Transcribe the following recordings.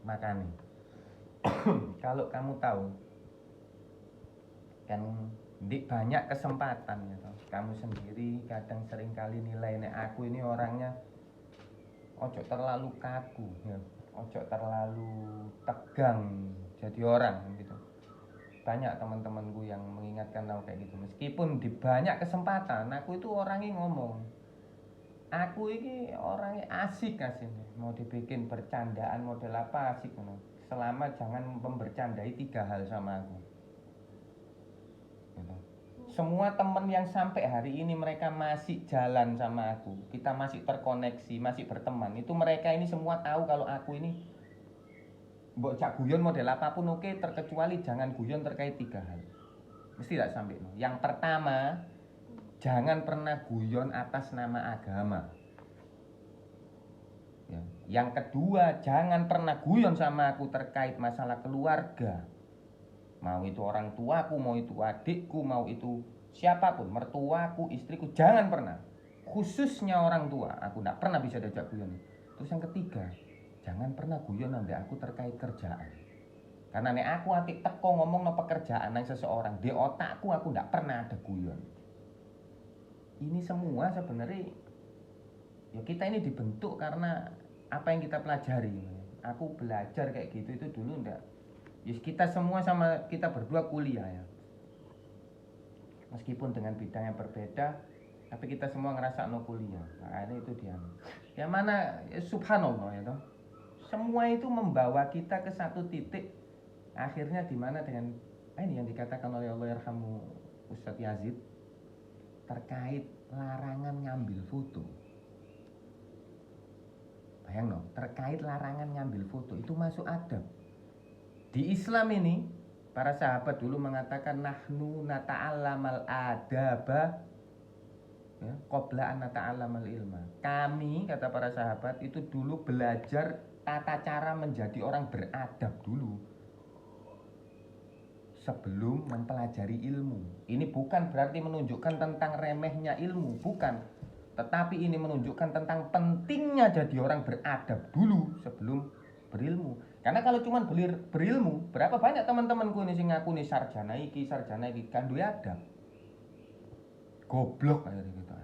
Makanya kalau kamu tahu kan di banyak kesempatan ya toh. Kamu sendiri kadang sering kali nilai nek aku ini orangnya ojo terlalu kaku ya, ojo terlalu tegang jadi orang gitu. Banyak teman-temanku yang mengingatkan aku kayak gitu. Meskipun di banyak kesempatan aku itu orangnya ngomong, aku ini orangnya asik mau dibikin bercandaan model apa asik selama jangan membercandai 3 hal sama aku gitu. Semua temen yang sampai hari ini mereka masih jalan sama aku, kita masih terkoneksi, masih berteman, itu mereka ini semua tahu kalau aku ini mbok cak guyon model apapun oke, terkecuali jangan guyon terkait 3 hal. Mesti tak sampai no. Yang pertama, jangan pernah guyon atas nama agama ya. Yang kedua, jangan pernah guyon sama aku terkait masalah keluarga, mau itu orang tuaku, mau itu adikku, mau itu siapapun, mertuaku, istriku, jangan pernah, khususnya orang tua, aku tidak pernah bisa diajak guyon. Terus yang ketiga, jangan pernah guyon sampai aku terkait kerjaan. Karena nek aku atik teko ngomong no pekerjaan nang seseorang, di otakku aku tidak pernah ada guyon. Ini semua sebenarnya ya kita ini dibentuk karena apa yang kita pelajari. Aku belajar kayak gitu itu dulu enggak. Ya kita semua sama kita berdua kuliah ya. Meskipun dengan bidang yang berbeda, tapi kita semua ngerasa no kuliah. Nah, itu dia. Yang mana ya, subhanallah ya toh. Semua itu membawa kita ke satu titik akhirnya di mana dengan ini yang dikatakan oleh Allah yarhamu Ustadz Yazid terkait larangan ngambil foto. Bayang no, terkait larangan ngambil foto itu masuk adab. Di Islam ini para sahabat dulu mengatakan nahnu nata'allamal adaba ya, qabla an nata'allamal ilma. Kami kata para sahabat itu dulu belajar tata cara menjadi orang beradab dulu sebelum mempelajari ilmu. Ini bukan berarti menunjukkan tentang remehnya ilmu, bukan. Tetapi ini menunjukkan tentang pentingnya jadi orang beradab dulu sebelum berilmu. Karena kalau cuma berilmu, berapa banyak teman-temanku ini sing ngaku nih sarjana iki kan duwe adab. Goblok akhirnya gitu.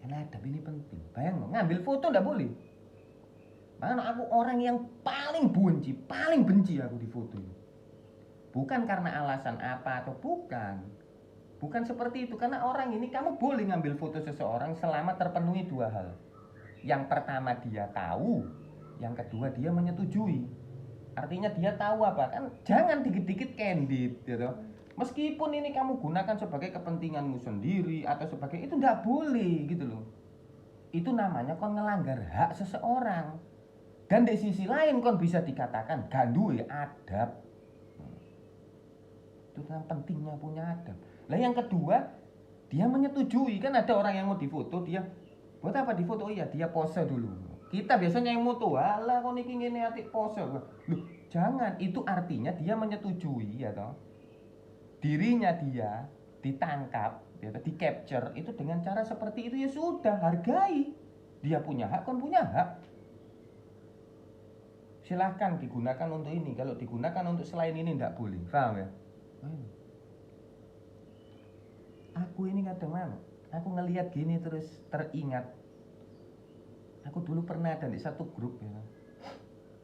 Karena adab ini penting. Bayang ngambil foto ndak boleh. Makanya aku orang yang paling benci aku di foto ini. Bukan karena alasan apa atau bukan. Bukan seperti itu. Karena orang ini kamu boleh ngambil foto seseorang selama terpenuhi 2 hal. Yang pertama dia tahu, yang kedua dia menyetujui. Artinya dia tahu apa kan? Jangan dikit-dikit candid gitu. Meskipun ini kamu gunakan sebagai kepentinganmu sendiri atau sebagai itu nggak boleh gitu loh. Itu namanya kon ngelanggar hak seseorang. Dan di sisi lain kon bisa dikatakan gak duwe adab. Itu tentang pentingnya punya adab. Lah yang kedua, dia menyetujui. Kan ada orang yang mau difoto, dia buat apa difoto? Oh iya, dia pose dulu. Kita biasanya yang moto, alah kok niki ngene atik pose. Loh, jangan, itu artinya dia menyetujui ya toh. Dirinya dia ditangkap, ya, di capture itu dengan cara seperti itu ya sudah, hargai. Dia punya hak, kon punya hak. Silahkan digunakan untuk ini. Kalau digunakan untuk selain ini tidak boleh. Paham ya? Aku ini kadang aku ngelihat gini terus teringat. Aku dulu pernah ada di satu grup ya.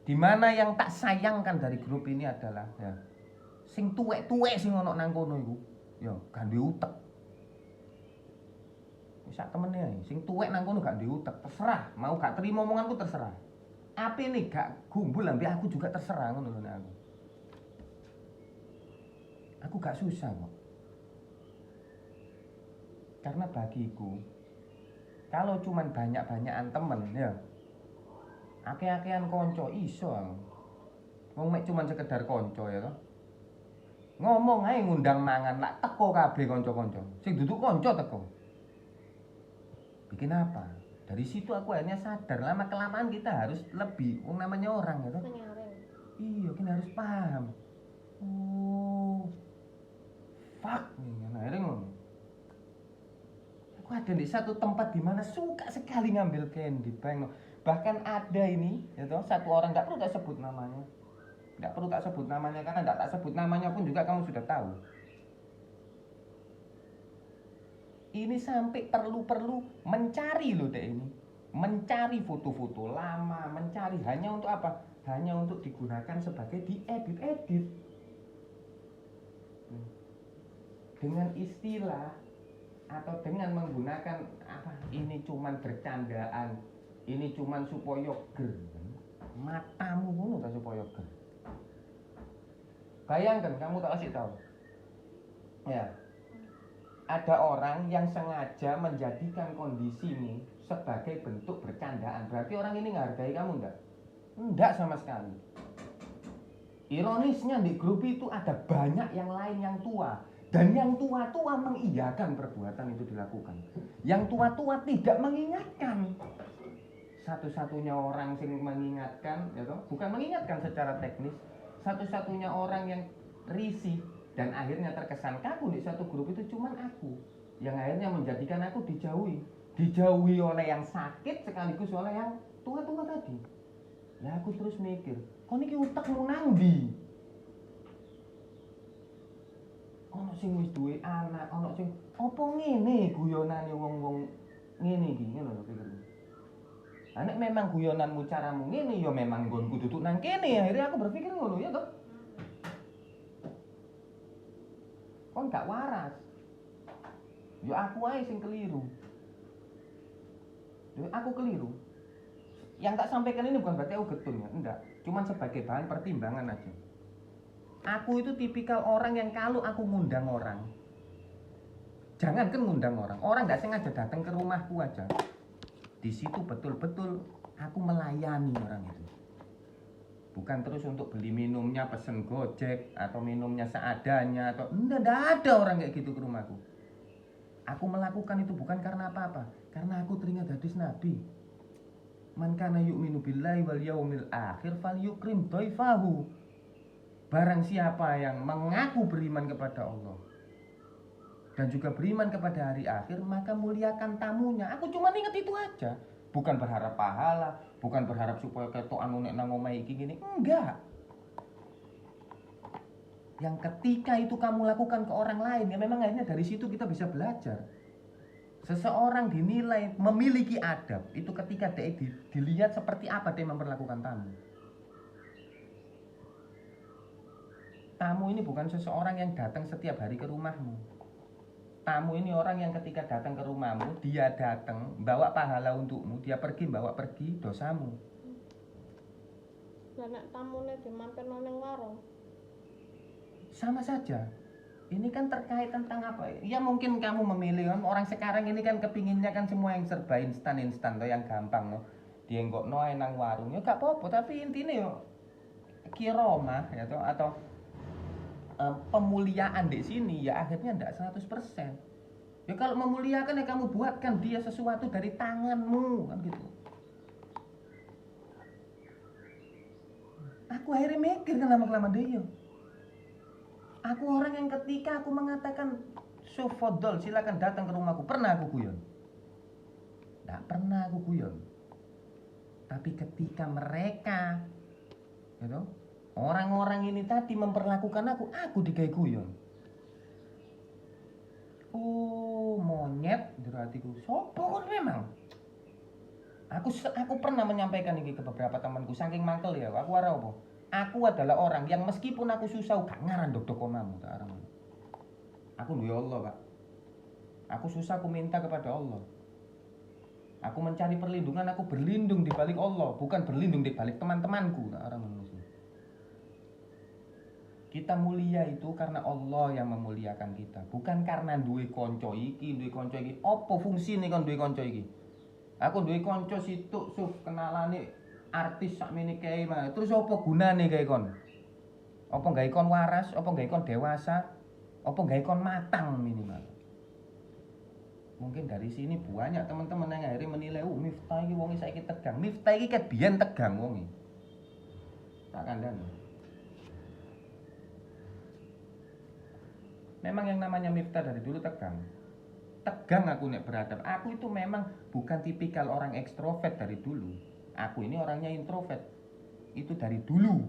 Dimana yang tak sayangkan dari grup ini adalah ya, sing tuwek-tuwek sing ono nang kono iku, ya gak duwe utek. Wis sak temene sing tuwek nang kono gak duwe utek, terserah, mau gak terima omonganku terserah. Apa nih gak gumbul ambil aku juga terserah ngono lho aku. Aku gak susah kok. Karena bagiku kalau cuman banyak-banyakan temen ya akeh-akehan konco iso. Wong mek cuman sekedar konco ya toh. Ngomong ae ngundang mangan lak teko kabeh kanca-kanca. Sing duduk konco teko. Bikin apa? Dari situ aku akhirnya sadar lama kelamaan kita harus lebih namanya orang ya toh. Iya, kita harus paham. Oh. Fuck nih, akhirnya ngono. Aku ada di satu tempat di mana suka sekali ngambil candy, Bahkan ada ini, gitu, satu orang, nggak perlu tak sebut namanya. Nggak perlu tak sebut namanya, karena nggak tak sebut namanya pun juga kamu sudah tahu. Ini sampai perlu mencari loh deh ini. Mencari foto-foto lama, mencari hanya untuk apa? Hanya untuk digunakan sebagai diedit-edit. Dengan istilah atau dengan menggunakan apa? Ini cuman bercandaan. Ini cuman supaya ger. Matamu ngono ta supaya ger. Bayangkan, kamu tak kasih tahu. Ya. Ada orang yang sengaja menjadikan kondisi ini sebagai bentuk bercandaan. Berarti orang ini menghargai kamu enggak? Enggak sama sekali. Ironisnya di grup itu ada banyak yang lain yang tua. Dan yang tua-tua mengiyakan perbuatan itu dilakukan. Yang tua-tua tidak mengingatkan. Satu-satunya orang yang mengingatkan, ya toh? Bukan mengingatkan secara teknis. Satu-satunya orang yang risih dan akhirnya terkesan kaku di satu grup itu cuman aku, yang akhirnya menjadikan aku dijauhi oleh yang sakit sekaligus oleh yang tua-tua tadi. Ya aku terus mikir, kok niki utekmu nang ndi? Ono sing wis duwe anak, ono sing opo ngene guyonane wong-wong ngene iki, ngono lho pikirku. Nek memang guyonanmu caramu ngene ya memang nggonku duduk nang kene. Akhirnya aku berpikir ngono ya toh. Kon gak waras. Ya aku aja sing keliru. Ya aku keliru. Yang tak sampaikan ini bukan berarti aku getun ya, enggak. Cuman sebagai bahan pertimbangan aja. Aku itu tipikal orang yang kalau aku ngundang orang, jangankan ngundang orang nggak sengaja datang ke rumahku aja. Di situ betul-betul aku melayani orang itu. Bukan terus untuk beli minumnya pesen Gojek atau minumnya seadanya atau enggak ada orang kayak gitu ke rumahku. Aku melakukan itu bukan karena apa-apa, karena aku teringat hadis Nabi. Man kana yu'minu billahi wal yaumil akhir falyukrim dhaifahu. Barang siapa yang mengaku beriman kepada Allah dan juga beriman kepada hari akhir, maka muliakan tamunya. Aku cuma ingat itu aja. Bukan berharap pahala, bukan berharap supaya ketokan nek nang omahe iki ngene, enggak. Yang ketika itu kamu lakukan ke orang lain, ya memang akhirnya dari situ kita bisa belajar. Seseorang dinilai memiliki adab itu ketika dia dilihat seperti apa dia memperlakukan tamu. Tamu ini bukan seseorang yang datang setiap hari ke rumahmu. Tamu ini orang yang ketika datang ke rumahmu, dia datang bawa pahala untukmu, dia pergi bawa pergi dosamu. Lah nek tamune dimampirno ning warung. Sama saja. Ini kan terkait tentang apa? Ya mungkin kamu memilih kan orang sekarang ini kan kepinginnya kan semua yang serba instan tuh, yang gampang loh. Dia nggak noe nang warung ya gak apa-apa, tapi intinya yo kiromah ya toh atau pemuliaan di sini ya akhirnya enggak 100%. Ya kalau memuliakan ya kamu buatkan dia sesuatu dari tanganmu kan gitu. Aku akhirnya mikir kan lama-lama dia. Aku orang yang ketika aku mengatakan sufodol silakan datang ke rumahku, pernah aku guyon? Enggak pernah aku guyon. Tapi ketika mereka gitu, orang-orang ini tadi memperlakukan aku digawe guyon. Oh, monyet di hatiku. Sopo kon memang. Aku pernah menyampaikan ini ke beberapa temanku saking mangkel ya. Aku ora apa. Aku adalah orang yang meskipun aku susah gak ngaran dok omamu tak aran. Aku duwe Allah, Pak. Aku susah aku minta kepada Allah. Aku mencari perlindungan, aku berlindung di balik Allah, bukan berlindung di balik teman-temanku tak aran. Kita mulia itu karena Allah yang memuliakan kita, bukan karena duwe konco iki. Apa fungsine kon duwe konco iki? Aku duwe konco situk suf kenalane artis sakmene kae mah. Terus apa gunane kae kon? Apa gawe kon waras, apa gawe kon dewasa, apa gawe kon matang minimal. Mungkin dari sini banyak teman-teman yang akhirnya menilai, Miftah iki wong saiki tegang. Miftah iki ket biyen tegang wong iki. Tak kandhani. Memang yang namanya Miftah dari dulu tegang. Tegang aku nek beradab. Aku itu memang bukan tipikal orang ekstrovert dari dulu. Aku ini orangnya introvert. Itu dari dulu.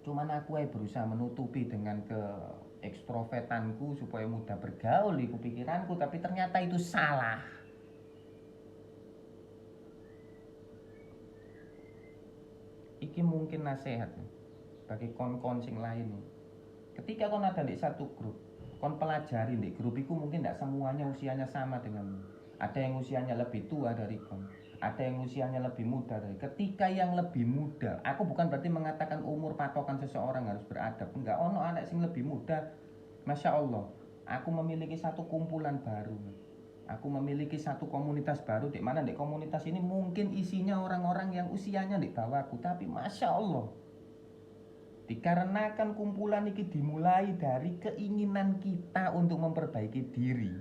Cuman aku berusaha menutupi dengan ekstrovertanku supaya mudah bergaul di pikiranku, tapi ternyata itu salah. Iki mungkin nasihat bagi kon-kon sing lain. Ketika kon ada di satu grup, kon pelajari di grup itu mungkin tidak semuanya usianya sama denganmu. Ada yang usianya lebih tua dari kon, ada yang usianya lebih muda dari. Ketika yang lebih muda, aku bukan berarti mengatakan umur patokan seseorang harus beradab. Enggak, ono anak sing lebih muda. Masya Allah, aku memiliki satu kumpulan baru. Aku memiliki satu komunitas baru, di mana di komunitas ini mungkin isinya orang-orang yang usianya di bawahku, tapi Masya Allah, dikarenakan kumpulan ini dimulai dari keinginan kita untuk memperbaiki diri,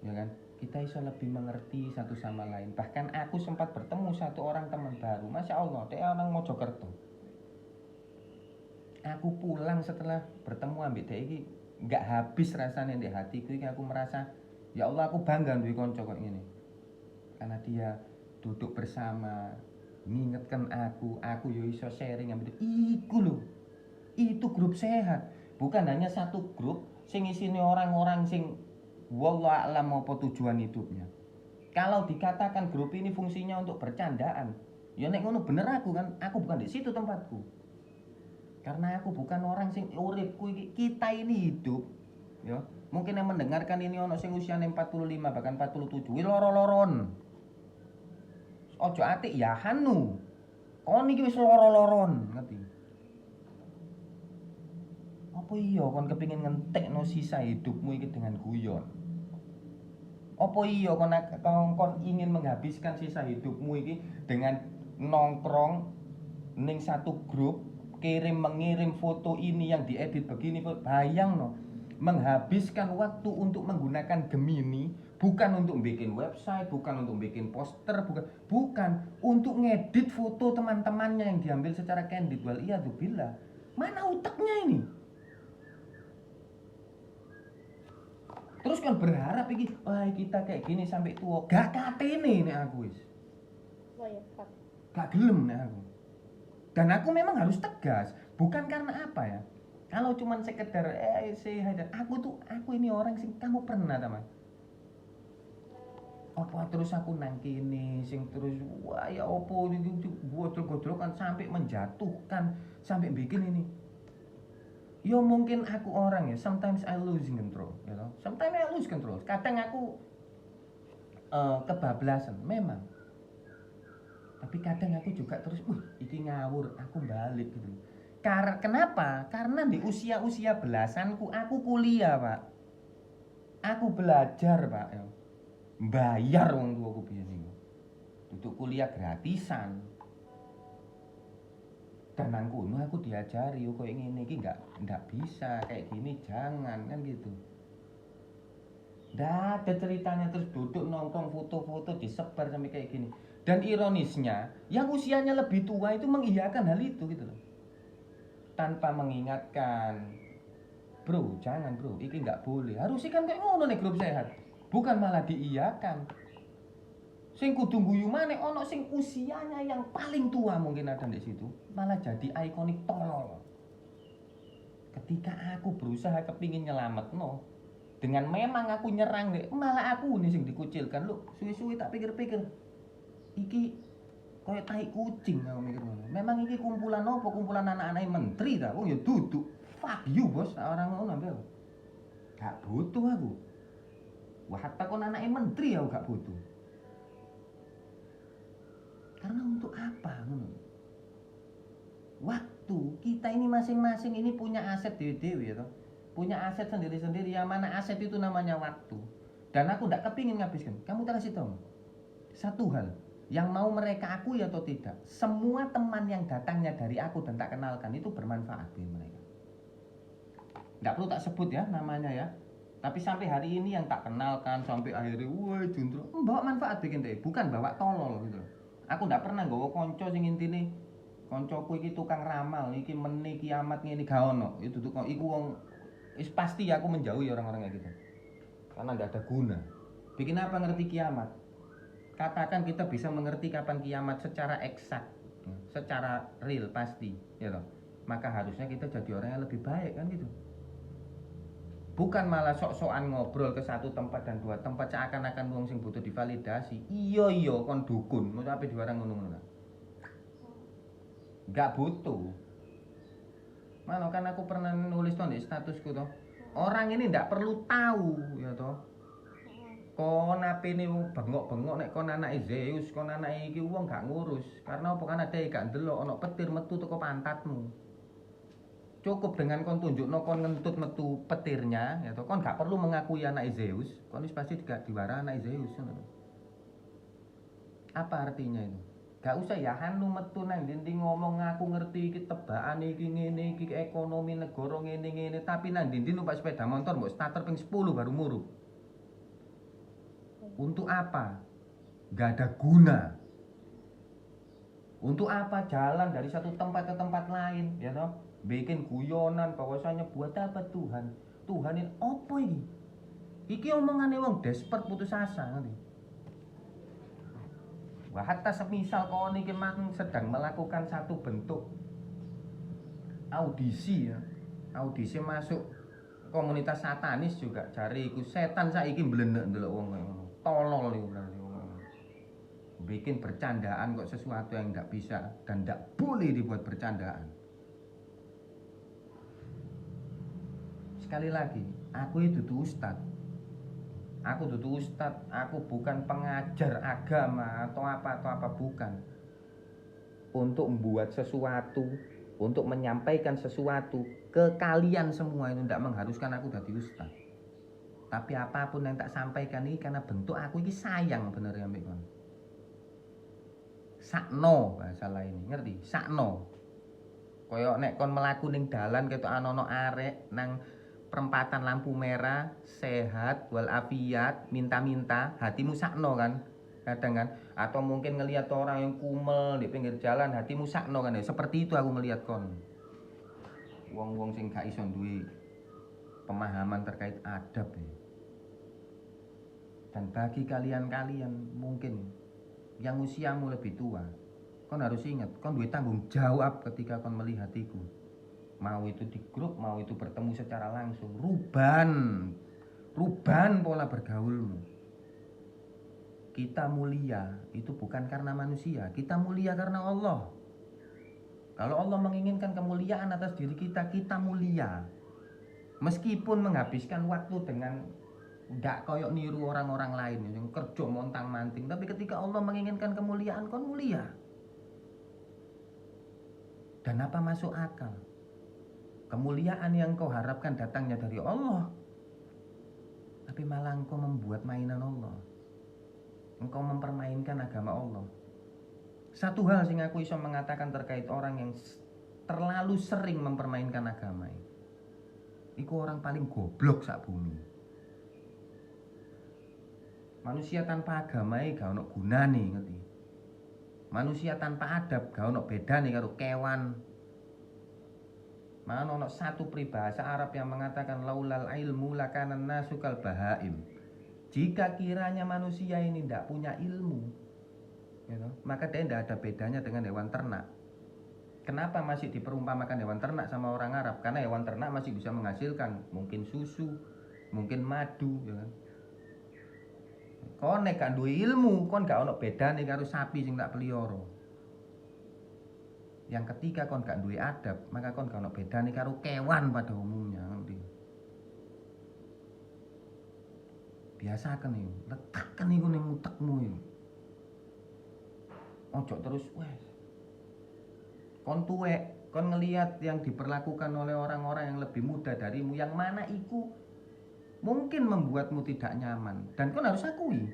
ya kan? Kita bisa lebih mengerti satu sama lain. Bahkan aku sempat bertemu satu orang teman baru, Masya Allah, dia orang Mojokerto. Aku pulang setelah bertemu ambek dia ini, nggak habis rasanya di hatiku ini. Aku merasa, ya Allah, aku bangga duwe kanca kok ngene. Karena dia duduk bersama, ngingetkan aku yo iso sharing ambek iku lho. Itu grup sehat, bukan hanya satu grup sing isine orang-orang sing wallah alam apa tujuan hidupnya. Kalau dikatakan grup ini fungsinya untuk bercandaan, ya nek ngono bener aku kan, aku bukan di situ tempatku. Karena aku bukan orang sing uripku kita ini hidup, ya. Mungkin yang mendengarkan ini ono sing usiane 45 bahkan 47, wi loro-loron. Ojo atik ya hanu. Kon iki wis loro-loron, ngerti? Apa iya kon kepengin ngentekno sisa hidupmu iki dengan guyon? Apa iya kon ingin menghabiskan sisa hidupmu iki dengan nongkrong ning satu grup, mengirim foto ini yang diedit begini, bayang no, menghabiskan waktu untuk menggunakan Gemini, bukan untuk bikin website, bukan untuk bikin poster, bukan untuk ngedit foto teman-temannya yang diambil secara candid. Wal iyadzubillah, mana utaknya ini? Terus kan berharap iki, wah kita kayak gini sampai tua, gak katene nek aku wis. Oh ya, Pak. Gak gelem nek aku. Dan aku memang harus tegas, bukan karena apa ya. Kalau cuman sekedar say hi, aku ini orang sing kamu pernah teman. Apa terus aku nang kene sing terus wah ya opo itu godrok-godrokan sampai menjatuhkan, sampai bikin ini. Yo mungkin aku orang ya, sometimes I losing control, you know. Sometimes I lose control. Kadang aku kebablasan, memang. Tapi kadang aku juga terus, iki ngawur, aku balik gitu. Kenapa? Karena di usia-usia belasanku, aku kuliah, Pak. Aku belajar, Pak. Bayar wong tuaku biyen niku. Duduk kuliah gratisan. Dan nang kono aku diajari, kok ngene iki enggak bisa, kayak gini jangan, kan gitu. Nggak ada ceritanya, terus duduk nongkrong foto-foto disebar sampai kayak gini. Dan ironisnya, yang usianya lebih tua itu mengiyakan hal itu gitu loh. Tanpa mengingatkan, bro, jangan bro, ini nggak boleh. Harusnya kan kayak ngono nih grup sehat. Bukan malah diiyakan. Sing kudu guyu maneh ono sing usianya yang paling tua mungkin ada di situ, malah jadi ikonik tolol. Ketika aku berusaha kepingin nyelametno, dengan memang aku nyerang deh, malah aku nih sing dikucilkan. Lu suwi-suwi tak pikir-pikir, iki koyo tai kucing aku mikir ngono. Memang iki kumpulan apa? Kumpulan anak-anak menteri ta? Oh ya duduk. Fuck you, Bos. Orang ngono ambek. Gak butuh aku. Wah, hatta kon anake menteri aku gak butuh. Karena untuk apa ngono? Waktu kita ini masing-masing ini punya aset dewe-dewe ya toh. Punya aset sendiri-sendiri, yang mana aset itu namanya waktu. Dan aku gak kepingin ngabiskan. Kamu tak kasih tahu satu hal yang mau mereka akui atau tidak, semua teman yang datangnya dari aku dan tak kenalkan itu bermanfaat bagi mereka. Nggak perlu tak sebut ya namanya ya, tapi sampai hari ini yang tak kenalkan sampai akhirnya wah Jundro bawa manfaat bikin deh, bukan bawa tolol gitu. Aku nggak pernah nggawa konco sing intine koncoku iki tukang ramal, iki meni kiamat ngene gak ono. Itu tukang iku wong wis pasti aku menjauhi orang-orang kayak gitu. Karena nggak ada guna. Bikin apa ngerti kiamat? katakan kita bisa mengerti kapan kiamat secara eksak, secara real pasti, ya toh. Maka harusnya kita jadi orang yang lebih baik kan gitu. Bukan malah sok-sokan ngobrol ke satu tempat dan dua tempat seakan-akan wong sing butuh divalidasi. Iya kon dukun, mau apa diwarang ngono-ngono. Gak butuh. Malah kan aku pernah nulis di statusku toh. Orang ini ndak perlu tahu ya toh. Kon apene bengok-bengok nek kon anake Zeus, kon anake iki wong gak ngurus. Karena apa kan ada gak ndelok ana petir metu teko pantatmu. Cukup dengan kon tunjukno kon ngentut metu petirnya ya toh. Kon gak perlu mengakui anake Zeus, kon wis pasti gak diwara anake Zeus ngono. Apa artinya itu? Gak usah ya hanu metu nang ndi ngomong ngaku ngerti iki tebakane iki ngene iki ekonomi negara ngene tapi nang ndi numpak sepeda motor mbok starter ping 10 baru murup. Untuk apa? Gak ada guna. Untuk apa jalan dari satu tempat ke tempat lain, ya toh? Bikin guyonan bahwasanya buat apa Tuhan? Tuhan ini apa ini? Iki omongane wong desperate putus asa ngerti. Wah, hatta semisal kau niki mang sedang melakukan satu bentuk audisi ya. Audisi masuk komunitas satanis juga cari iku setan saiki mblenek ndelok wong ngono. Tolol iku berarti wong. Bikin bercandaan kok sesuatu yang enggak bisa dan enggak boleh dibuat bercandaan. Sekali lagi, aku itu tuh ustadz. Aku dudu ustadz, aku bukan pengajar agama atau apa bukan. Untuk membuat sesuatu, untuk menyampaikan sesuatu ke kalian semua itu tidak mengharuskan aku jadi ustadz. Tapi apapun yang tak sampaikan ini karena bentuk aku ini sayang bener ya mbak kon. Sakno bahasa lain, ngerti? Sakno. Koyok nek kon melaku ning dalan ketok anono arek nang perempatan lampu merah, sehat, walafiat, minta-minta, hatimu sakno kan, kadang kan, atau mungkin ngelihat orang yang kumel di pinggir jalan, hatimu sakno kan, ya seperti itu aku ngelihat kon, wong-wong sing gak iso duwe pemahaman terkait adab ya. Dan bagi kalian-kalian mungkin yang usiamu lebih tua, kon harus ingat, kon duwe tanggung jawab ketika kon melihatiku. Mau itu di grup, mau itu bertemu secara langsung. Ruban pola bergaulmu. Kita mulia itu bukan karena manusia, kita mulia karena Allah. Kalau Allah menginginkan kemuliaan atas diri kita, kita mulia. Meskipun menghabiskan waktu dengan gak koyok niru orang-orang lain yang kerja montang-manting, tapi ketika Allah menginginkan kemuliaan, kon mulia. Dan apa masuk akal? Kemuliaan yang kau harapkan datangnya dari Allah, tapi malah engkau membuat mainan Allah. Engkau mempermainkan agama Allah. Satu hal sing aku iso mengatakan terkait orang yang terlalu sering mempermainkan agama ini. Iku orang paling goblok sak bumi. Manusia tanpa agama iki gak ono gunane, ngerti? Manusia tanpa adab gak ono bedane karo kewan. Mana ono satu peribahasa Arab yang mengatakan laulal ilmu lakanan nasu kal bahaim. Jika kiranya manusia ini tidak punya ilmu, gitu, maka dia tidak ada bedanya dengan hewan ternak. Kenapa masih diperumpamakan hewan ternak sama orang Arab? Karena hewan ternak masih bisa menghasilkan mungkin susu, mungkin madu, ya kan? Kon nek gak duwe ilmu, kon gak ono bedane karo sapi sing tak pelihara. Yang ketika kon gak duwe adab, maka kon gak ono bedane karo kewan pada umumnya, ngerti? Biasakan iki, letakkan iku ning utekmu iki. Ojo terus wes. Kon tuwek, kon ngelihat yang diperlakukan oleh orang-orang yang lebih muda darimu, yang mana iku mungkin membuatmu tidak nyaman, dan kon harus akui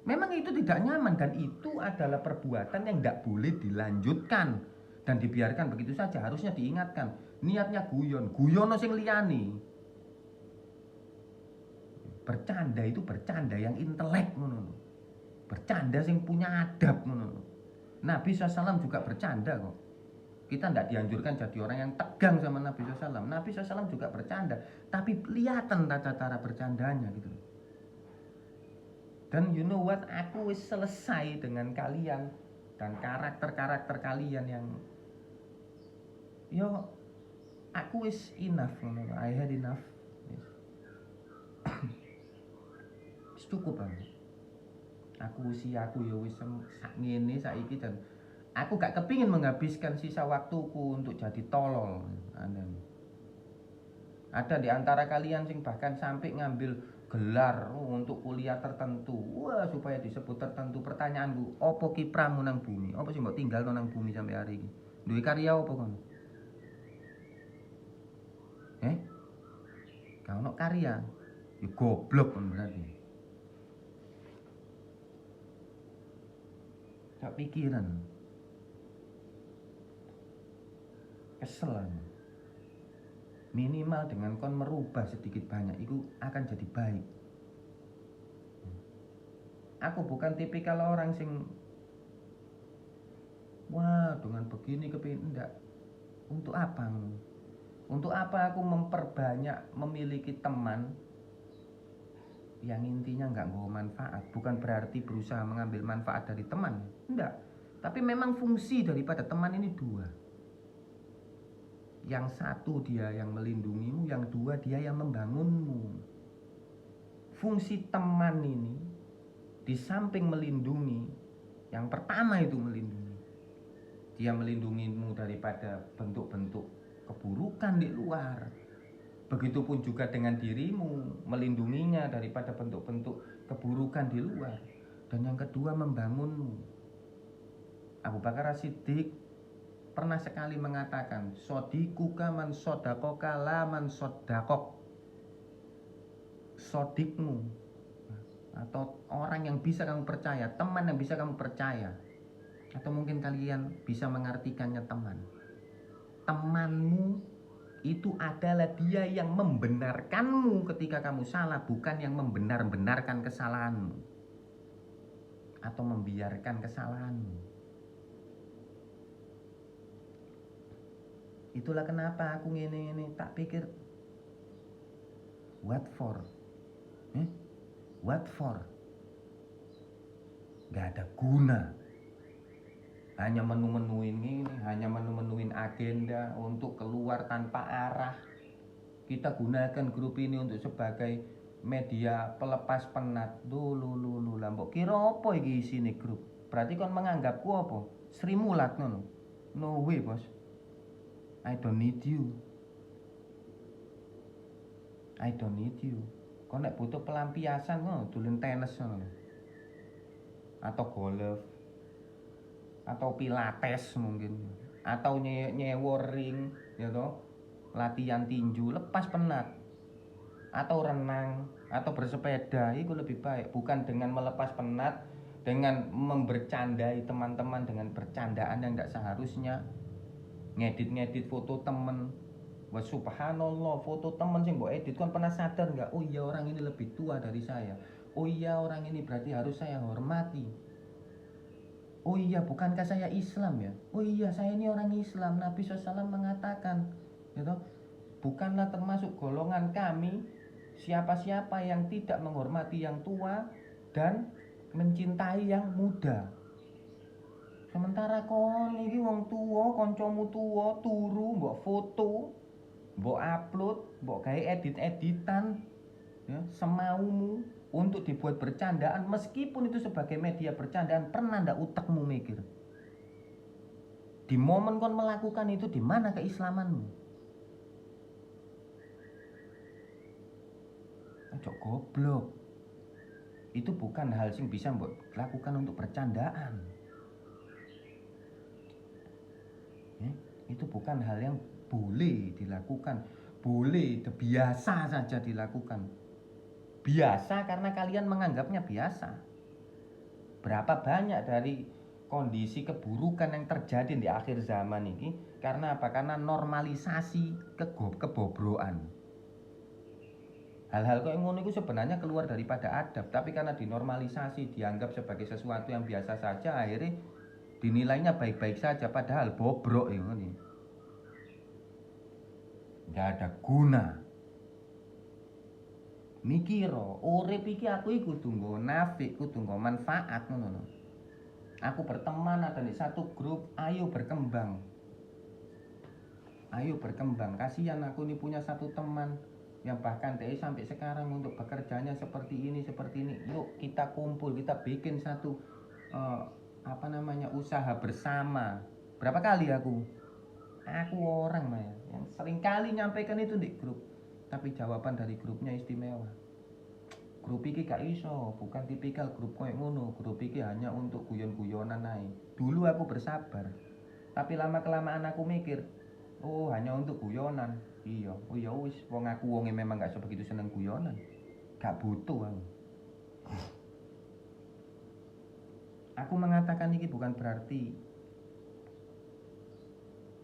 memang itu tidak nyaman dan itu adalah perbuatan yang tidak boleh dilanjutkan dan dibiarkan begitu saja. Harusnya diingatkan, niatnya guyon sing liyane. Bercanda itu bercanda yang intelek ngono. Bercanda sing punya adab ngono. Nabi SAW juga bercanda kok. Kita tidak dianjurkan jadi orang yang tegang sama Nabi SAW. Nabi SAW juga bercanda, tapi kelihatan tata cara bercandanya gitu. Dan you know what, aku wis selesai dengan kalian dan karakter-karakter kalian yang yo aku wis enough, I had enough. Wis cukup banget. Aku usiaku ya wis sak ngene saiki dan aku gak kepingin menghabiskan sisa waktuku untuk jadi tolol. Ada di antara kalian sing bahkan sampai ngambil gelar untuk kuliah tertentu. Wah, supaya disebut tertentu. Pertanyaanku, opo kipramu nang bumi? Opo sih mbok tinggal nang bumi sampai hari ini? Duwe karya opo kono? Gak ono karya. Ya goblok kan berarti. Gak pikiran. Kesel. Minimal dengan kon merubah sedikit banyak itu akan jadi baik. Aku bukan tipikal orang sing wah dengan begini kepingin enggak. Untuk apa? Untuk apa aku memperbanyak memiliki teman yang intinya enggak bawa manfaat? Bukan berarti berusaha mengambil manfaat dari teman, enggak. Tapi memang fungsi daripada teman ini dua. Yang satu dia yang melindungimu, yang dua dia yang membangunmu. Fungsi teman ini di samping melindungi, yang pertama itu melindungi. Dia melindungimu daripada bentuk-bentuk keburukan di luar. Begitupun juga dengan dirimu, melindunginya daripada bentuk-bentuk keburukan di luar. Dan yang kedua membangunmu. Abu Bakar As-Siddiq pernah sekali mengatakan, sodikuka man sodakoka la man sodakok. Sodikmu atau orang yang bisa kamu percaya, teman yang bisa kamu percaya, atau mungkin kalian bisa mengartikannya teman. Temanmu itu adalah dia yang membenarkanmu ketika kamu salah, bukan yang membenar-benarkan kesalahanmu atau membiarkan kesalahanmu. Itulah kenapa aku ngene-ngene tak pikir what for? What for? Gak ada guna. Hanya menu-menuin ini, hanya menu-menuin agenda untuk keluar tanpa arah. Kita gunakan grup ini untuk sebagai media pelepas penat. Lulu lambok kira apa iki isine grup? Berarti kon menganggapku apa? Sri Mulat ngono. No way, bos. I don't need you. I don't need you. Kau nek butuh pelampiasan ngono, dolen tenis ngono. Atau golf. Atau pilates mungkin. Atau nyewa ring, ya toh. Latihan tinju, lepas penat. Atau renang, atau bersepeda, itu lebih baik. Bukan dengan melepas penat, dengan membercandai teman-teman dengan bercandaan yang tidak seharusnya. Ngedit foto temen. Wah subhanallah, foto temen sih mbok edit kan pernah sadar nggak? Oh iya orang ini lebih tua dari saya. Oh iya orang ini berarti harus saya hormati. Oh iya bukankah saya Islam ya? Oh iya saya ini orang Islam. Nabi SAW mengatakan, gitu, bukanlah termasuk golongan kami siapa-siapa yang tidak menghormati yang tua dan mencintai yang muda. Sementara kon iki wong tuwa, kancamu tuwa, turu mbok foto, mbok upload, mbok gawe edit-editan ya, semaumu untuk dibuat bercandaan, meskipun itu sebagai media bercandaan. Pernah ndak utekmu mikir? Di momen kon melakukan itu di mana keislamanmu? Ojo goblok. Itu bukan hal sing bisa mbok lakukan untuk bercandaan. Itu bukan hal yang boleh dilakukan, boleh biasa saja dilakukan. Biasa karena kalian menganggapnya biasa. Berapa banyak dari kondisi keburukan yang terjadi di akhir zaman ini karena apa? Karena normalisasi kebobrokan. Hal-hal kayak ngono itu sebenarnya keluar daripada adab, tapi karena dinormalisasi, dianggap sebagai sesuatu yang biasa saja, akhirnya dinilainya baik-baik saja, padahal bobrok ini. Gak ada guna. mikira urip iki aku iku kudu nggo nafik, kudu nggo manfaat ngono lho. Aku berteman ada di satu grup, ayo berkembang. Ayo berkembang. Kasihan aku ini punya satu teman yang bahkan dia sampai sekarang untuk bekerjanya seperti ini. Yuk kita kumpul, kita bikin satu usaha bersama. Berapa kali aku orang Maya yang sering kali nyampaikan itu di grup, tapi jawaban dari grupnya istimewa. Grup iki gak iso, bukan tipikal grup koyo ngono. Grup iki hanya untuk guyon-guyonan ae. Dulu aku bersabar, tapi lama kelamaan aku mikir, oh hanya untuk guyonan. Iya, oh ya wis, wong aku wonge memang gak sebegitu seneng guyonan. Gak butuh aku. Aku mengatakan ini bukan berarti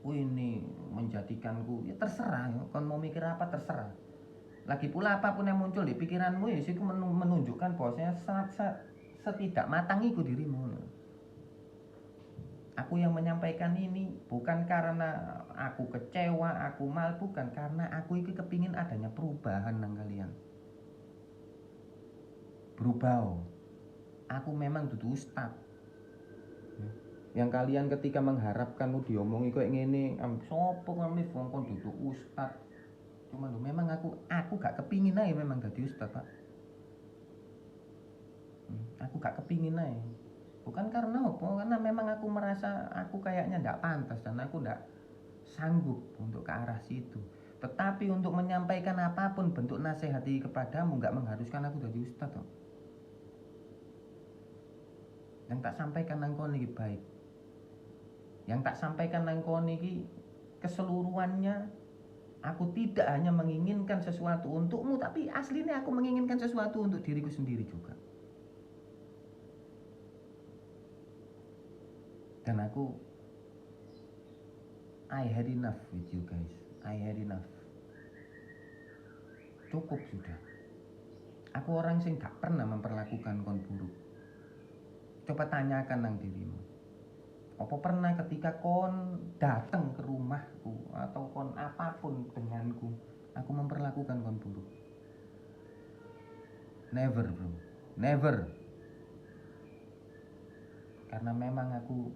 ini menjadikanku, ya terserah ya, kon mau mikir apa terserah. Lagi pula apapun yang muncul di pikiranmu ya itu menunjukkan bahwasanya setidak matangiku dirimu. Aku yang menyampaikan ini bukan karena aku kecewa, aku mal, bukan karena aku ini kepingin adanya perubahan nang kalian. Berubah. Aku memang dudu ustad. Yang kalian ketika mengharapkan diomongi kok ngene, sopo ngamif wong kon dudu ustad. Cuma memang aku gak kepingin aja memang jadi ustad, Pak. Aku gak kepingin aja. Bukan karena apa, karena memang aku merasa aku kayaknya ndak pantas dan aku ndak sanggup untuk ke arah situ. Tetapi untuk menyampaikan apapun bentuk nasihat kepadamu nggak mengharuskan aku jadi ustad toh. Yang tak sampaikan nang kon iki baik. Yang tak sampaikan nang kon iki keseluruhannya, aku tidak hanya menginginkan sesuatu untukmu, tapi aslinya aku menginginkan sesuatu untuk diriku sendiri juga. Dan I had enough with you guys. I had enough. Cukup sudah. Aku orang sing gak pernah memperlakukan kon buruk. Coba tanyakan nang dirimu. Apa pernah ketika kon datang ke rumahku atau kon apapun denganku, aku memperlakukan kon buruk? Never, bro. Never. Karena memang aku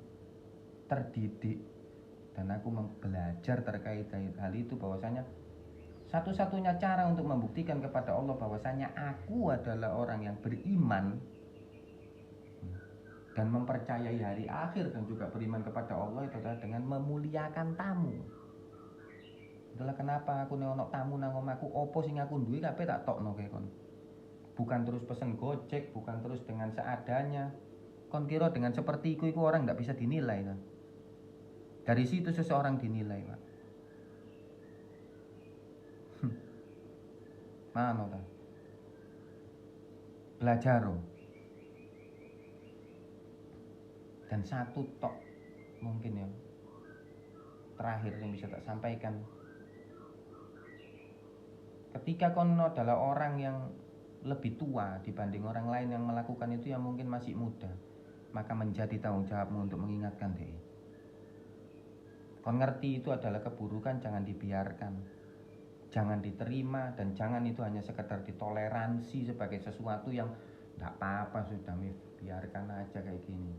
terdidik dan aku belajar terkait hal itu, bahwasanya satu-satunya cara untuk membuktikan kepada Allah bahwasanya aku adalah orang yang beriman dan mempercayai hari akhir dan juga beriman kepada Allah itu adalah dengan memuliakan tamu. Itulah kenapa aku nek tamu nang omahku opo sing aku duwe kabeh tak tokno kae kon. Bukan terus pesen Gojek, bukan terus dengan seadanya. Kon kira dengan seperti iku orang nggak bisa dinilai kan? Dari situ seseorang dinilai, Pak. Mana ta? Belajar. Dan satu tok mungkin ya terakhir yang bisa tak sampaikan. Ketika kon adalah orang yang lebih tua dibanding orang lain yang melakukan itu yang mungkin masih muda, maka menjadi tanggung jawabmu untuk mengingatkan dia. Kon ngerti itu adalah keburukan, jangan dibiarkan, jangan diterima, dan jangan itu hanya sekedar ditoleransi sebagai sesuatu yang gak apa-apa sudah, biarkan aja kayak gini.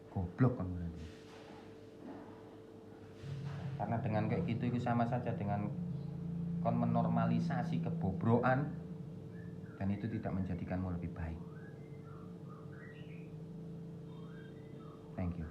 Goblok kan berarti. Karena dengan kayak gitu itu sama saja dengan kon menormalisasi kebobrokan, dan itu tidak menjadikanmu lebih baik. Thank you.